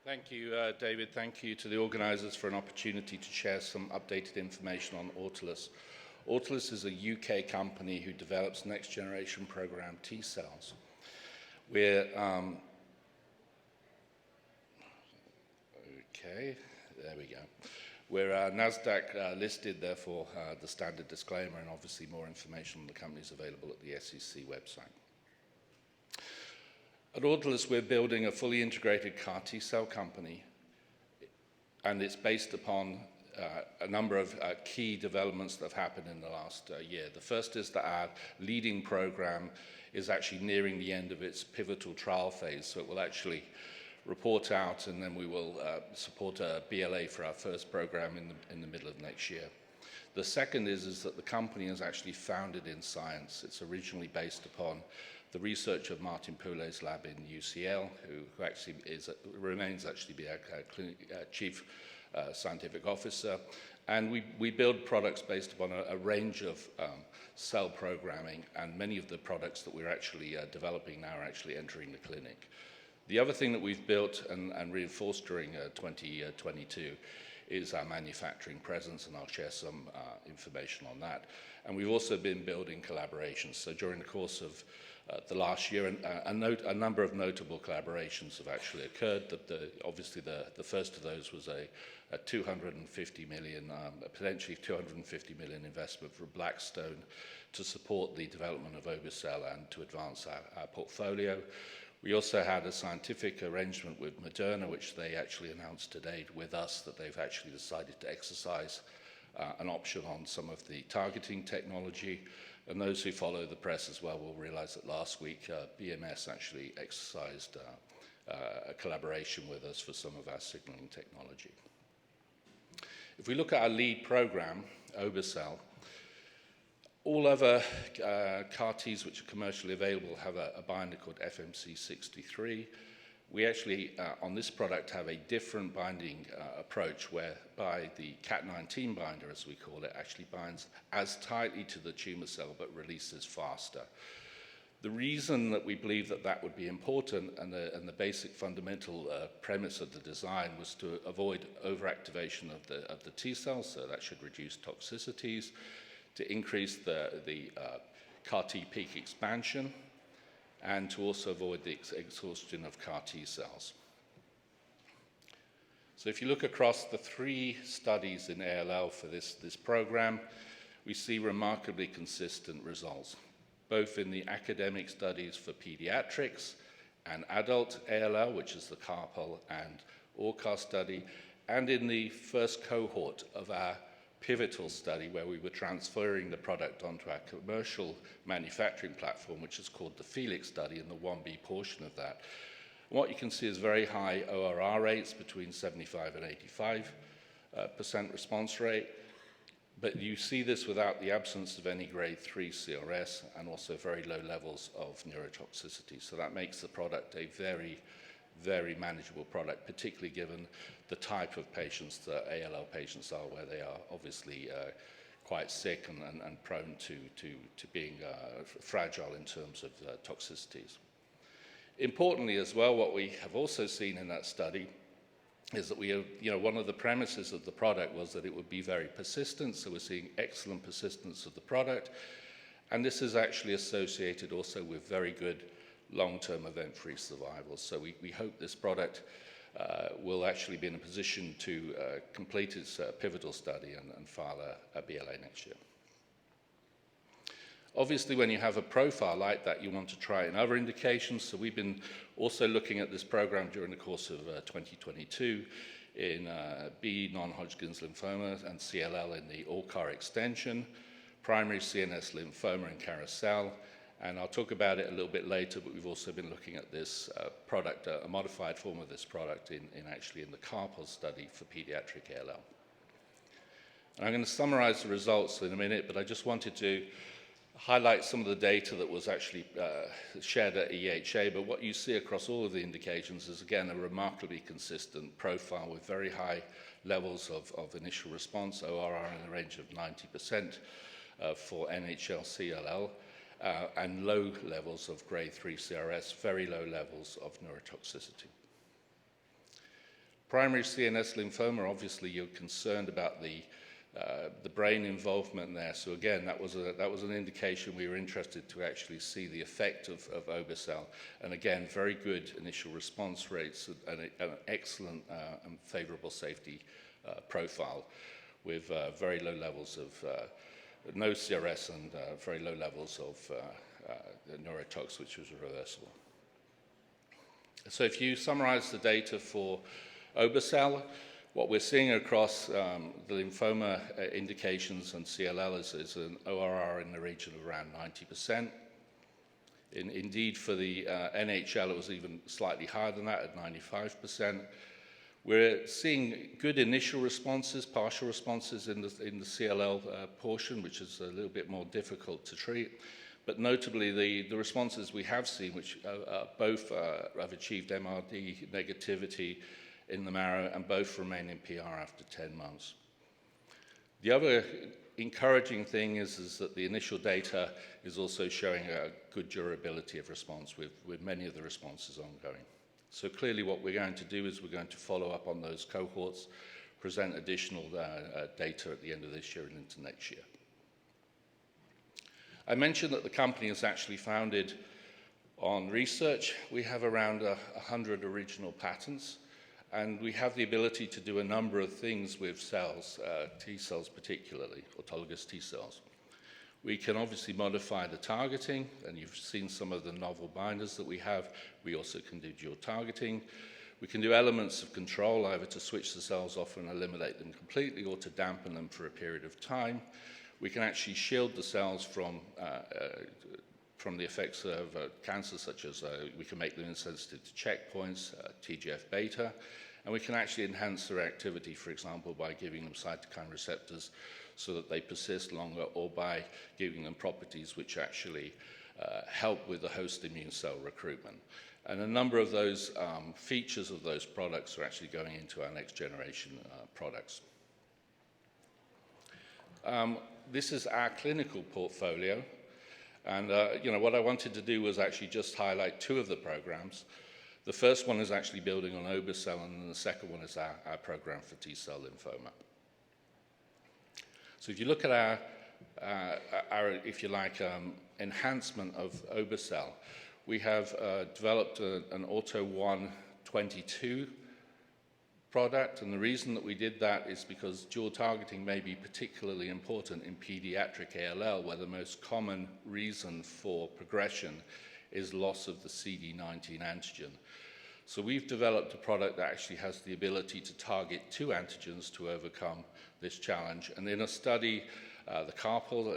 Thank you, David. Thank you to the organisers for an opportunity to share some updated information on Autolus. Autolus is a UK company who develops next-generation programmed T cells. We're okay, there we go. We're NASDAQ listed, therefore the standard disclaimer, and obviously more information on the company is available at the SEC website. At Autolus, we're building a fully integrated CAR T-cell company, and it's based upon a number of key developments that have happened in the last year. The first is that our leading program is actually nearing the end of its pivotal trial phase, so it will actually report out, and then we will support a BLA for our first program in the middle of next year. The second is that the company is actually founded in science. It's originally based upon the research of Martin Poulet's lab in UCL, who actually remains actually be our chief scientific officer. And we build products based upon a range of cell programming, and many of the products that we're actually developing now are actually entering the clinic. The other thing that we've built and reinforced during 2022 is our manufacturing presence, and I'll share some information on that. And we've also been building collaborations. So during the course of the last year, a number of notable collaborations have actually occurred. Obviously, the first of those was a 250 million, potentially 250 million investment from Blackstone to support the development of obe-cel and to advance our portfolio. We also had a scientific arrangement with Moderna, which they actually announced today with us that they've actually decided to exercise an option on some of the targeting technology. And those who follow the press as well will realize that last week BMS actually exercised a collaboration with us for some of our signaling technology. If we look at our lead program, obe-cel, all other CAR Ts which are commercially available have a binder called FMC63. We actually, on this product, have a different binding approach whereby the Cat19 binder, as we call it, actually binds as tightly to the tumor cell but releases faster. The reason that we believe that that would be important, and the basic fundamental premise of the design, was to avoid overactivation of the T cells, so that should reduce toxicities, to increase the CAR T peak expansion, and to also avoid the exhaustion of CAR T cells. So if you look across the 3 studies in ALL for this program, we see remarkably consistent results, both in the academic studies for pediatrics and adult ALL, which is the CARPAL and ORCAR study, and in the first cohort of our pivotal study where we were transferring the product onto our commercial manufacturing platform, which is called the FELIX study, in the 1B portion of that. What you can see is very high ORR rates between 75 and 85% response rate, but you see this without the absence of any grade 3 CRS and also very low levels of neurotoxicity. So that makes the product a very, very manageable product, particularly given the type of patients that ALL patients are, where they are obviously quite sick and prone to being fragile in terms of toxicities. Importantly as well, what we have also seen in that study is that we have, one of the premises of the product was that it would be very persistent, so we're seeing excellent persistence of the product, and this is actually associated also with very good long-term event-free survival. So we hope this product will actually be in a position to complete its pivotal study and file a BLA next year. Obviously, when you have a profile like that, you want to try in other indications. So we've been also looking at this program during the course of 2022 in B non-Hodgkin's lymphoma and CLL in the ORCAR extension, primary CNS lymphoma in carousel, and I'll talk about it a little bit later, but we've also been looking at this product, a modified form of this product in the CARPAL study for pediatric ALL. And I'm going to summarize the results in a minute, but I just wanted to highlight some of the data that was actually shared at EHA, but what you see across all of the indications is, again, a remarkably consistent profile with very high levels of initial response, ORR in the range of 90% for NHL CLL, and low levels of grade 3 CRS, very low levels of neurotoxicity. Primary CNS lymphoma, obviously you're concerned about the brain involvement there. So again, that was an indication we were interested to actually see the effect of obe-cel. And again, very good initial response rates and an excellent and favorable safety profile with very low levels of no CRS and very low levels of neurotox, which was reversible. So if you summarize the data for obe-cel, what we're seeing across the lymphoma indications and CLL is an ORR in the region of around 90%. Indeed, for the NHL, it was even slightly higher than that at 95%. We're seeing good initial responses, partial responses in the CLL portion, which is a little bit more difficult to treat. But notably, the responses we have seen, which both have achieved MRD negativity in the marrow and both remain in PR after 10 months. The other encouraging thing is that the initial data is also showing a good durability of response with many of the responses ongoing. So clearly what we're going to do is we're going to follow up on those cohorts, present additional data at the end of this year and into next year. I mentioned that the company is actually founded on research. We have around 100 original patents, and we have the ability to do a number of things with cells, T cells particularly, autologous T cells. We can obviously modify the targeting, and you've seen some of the novel binders that we have. We also can do dual targeting. We can do elements of control, either to switch the cells off and eliminate them completely or to dampen them for a period of time. We can actually shield the cells from the effects of cancer, such as we can make them insensitive to checkpoints, TGF-beta, and we can actually enhance their activity, for example, by giving them cytokine receptors so that they persist longer, or by giving them properties which actually help with the host immune cell recruitment. And a number of those features of those products are actually going into our next generation products. This is our clinical portfolio. And what I wanted to do was actually just highlight two of the programs. The first one is actually building on obe-cel, and then the second one is our program for T-cell lymphoma. So if you look at our if you like, enhancement of obe-cel, we have developed an Auto-1/22 product, and the reason that we did that is because dual targeting may be particularly important in pediatric ALL, where the most common reason for progression is loss of the CD19 antigen. So we've developed a product that actually has the ability to target two antigens to overcome this challenge. And in a study, the carpal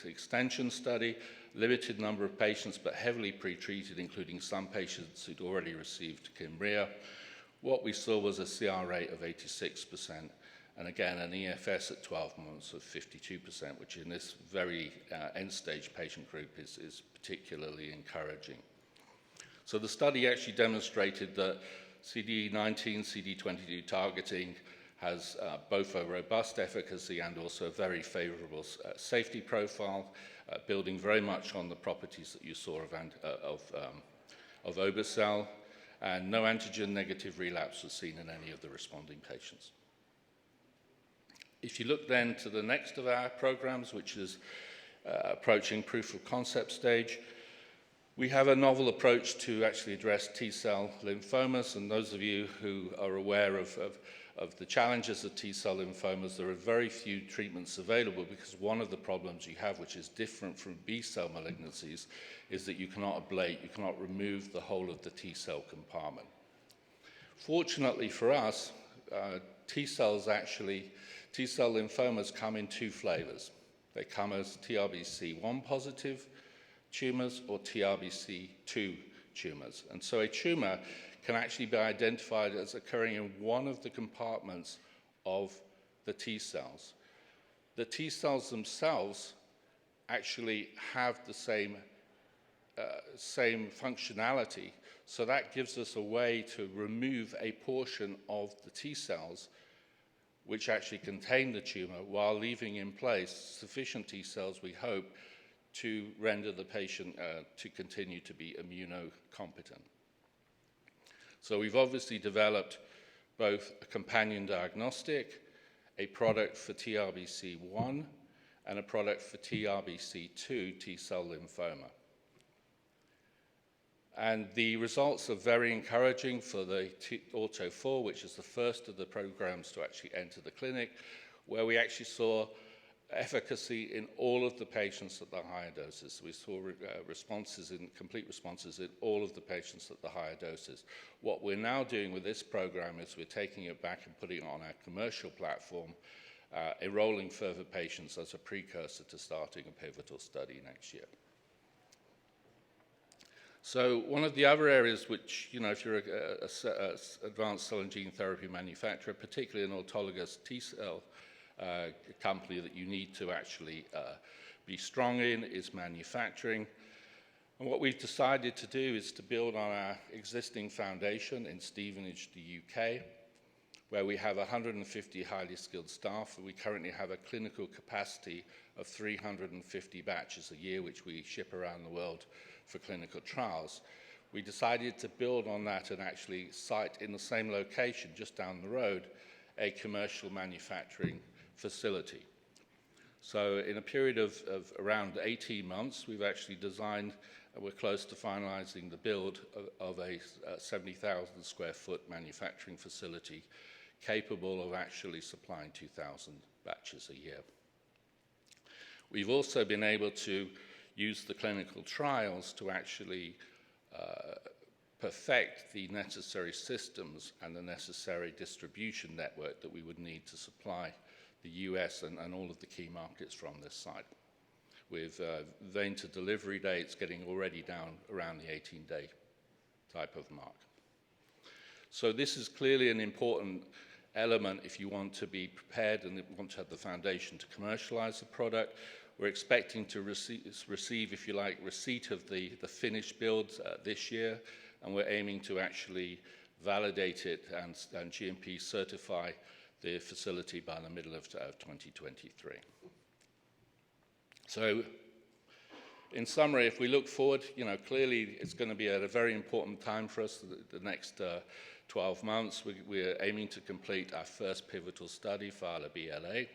extension study, limited number of patients but heavily pretreated, including some patients who'd already received Kymriah, what we saw was a CR rate of 86%, and again, an EFS at 12 months of 52%, which in this very end-stage patient group is particularly encouraging. So the study actually demonstrated that CD19, CD22 targeting has both a robust efficacy and also a very favorable safety profile, building very much on the properties that you saw of obe-cel, and no antigen negative relapse was seen in any of the responding patients. If you look then to the next of our programs, which is approaching proof of concept stage, we have a novel approach to actually address T-cell lymphomas, and those of you who are aware of the challenges of T-cell lymphomas, there are very few treatments available because one of the problems you have, which is different from B-cell malignancies, is that you cannot ablate, you cannot remove the whole of the T-cell compartment. Fortunately for us, T-cell lymphomas come in two flavors. They come as TRBC1 positive tumors or TRBC2 tumors. And so a tumor can actually be identified as occurring in one of the compartments of the T cells. The T cells themselves actually have the same functionality, so that gives us a way to remove a portion of the T cells which actually contain the tumor while leaving in place sufficient T cells, we hope, to render the patient to continue to be immunocompetent. So we've obviously developed both a companion diagnostic, a product for TRBC1, and a product for TRBC2, T-cell lymphoma. And the results are very encouraging for the AUTO4, which is the first of the programs to actually enter the clinic, where we actually saw efficacy in all of the patients at the higher doses. We saw complete responses in all of the patients at the higher doses. What we're now doing with this program is we're taking it back and putting it on our commercial platform, enrolling further patients as a precursor to starting a pivotal study next year. So one of the other areas which, if you're an advanced cell and gene therapy manufacturer, particularly an autologous T-cell company that you need to actually be strong in, is manufacturing. And what we've decided to do is to build on our existing foundation in Stevenage, the UK, where we have 150 highly skilled staff, and we currently have a clinical capacity of 350 batches a year, which we ship around the world for clinical trials. We decided to build on that and actually site in the same location, just down the road, a commercial manufacturing facility. So in a period of around 18 months, we've actually designed, and we're close to finalizing the build of a 70,000 square foot manufacturing facility capable of actually supplying 2,000 batches a year. We've also been able to use the clinical trials to actually perfect the necessary systems and the necessary distribution network that we would need to supply the US and all of the key markets from this site, with vein to delivery dates getting already down around the 18-day type of mark. So this is clearly an important element if you want to be prepared and want to have the foundation to commercialize the product. We're expecting to receive, if you like, receipt of the finished builds this year, and we're aiming to actually validate it and GMP certify the facility by the middle of 2023. So in summary, if we look forward, clearly it's going to be at a very important time for us, the next 12 months. We're aiming to complete our first pivotal study, file a BLA.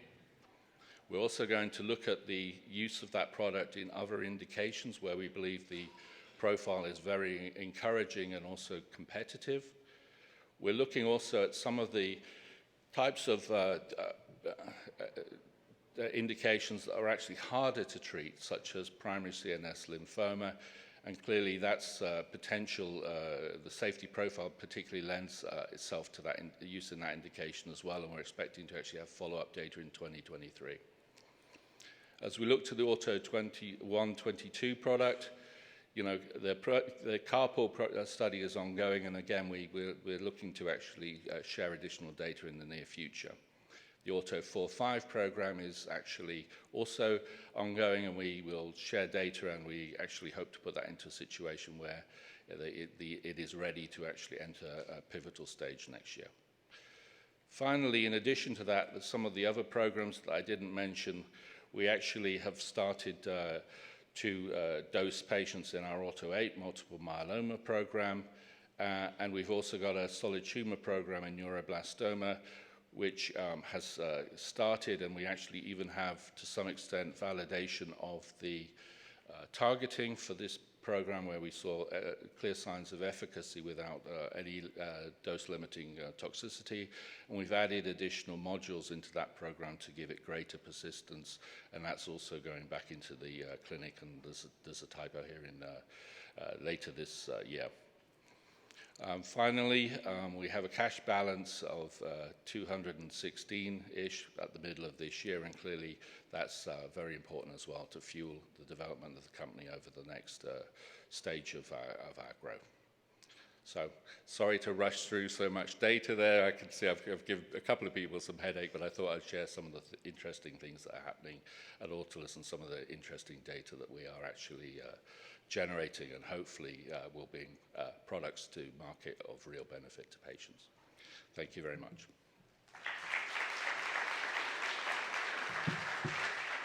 We're also going to look at the use of that product in other indications where we believe the profile is very encouraging and also competitive. We're looking also at some of the types of indications that are actually harder to treat, such as primary CNS lymphoma, and clearly that's potential, the safety profile particularly lends itself to that use in that indication as well, and we're expecting to actually have follow-up data in 2023. As we look to the AUTO21/22 product, the carpal study is ongoing, and again, we're looking to actually share additional data in the near future. The AUTO45 program is actually also ongoing, and we will share data, and we actually hope to put that into a situation where it is ready to actually enter a pivotal stage next year. Finally, in addition to that, some of the other programs that I didn't mention, we actually have started to dose patients in our AUTO8 multiple myeloma program, and we've also got a solid tumor program in neuroblastoma, which has started, and we actually even have, to some extent, validation of the targeting for this program, where we saw clear signs of efficacy without any dose-limiting toxicity. And we've added additional modules into that program to give it greater persistence, and that's also going back into the clinic, and there's a typo here in later this year. Finally, we have a cash balance of 216-ish at the middle of this year, and clearly that's very important as well to fuel the development of the company over the next stage of our growth. So sorry to rush through so much data there. I can see I've given a couple of people some headache, but I thought I'd share some of the interesting things that are happening at Autolus and some of the interesting data that we are actually generating, and hopefully will bring products to market of real benefit to patients. Thank you very much.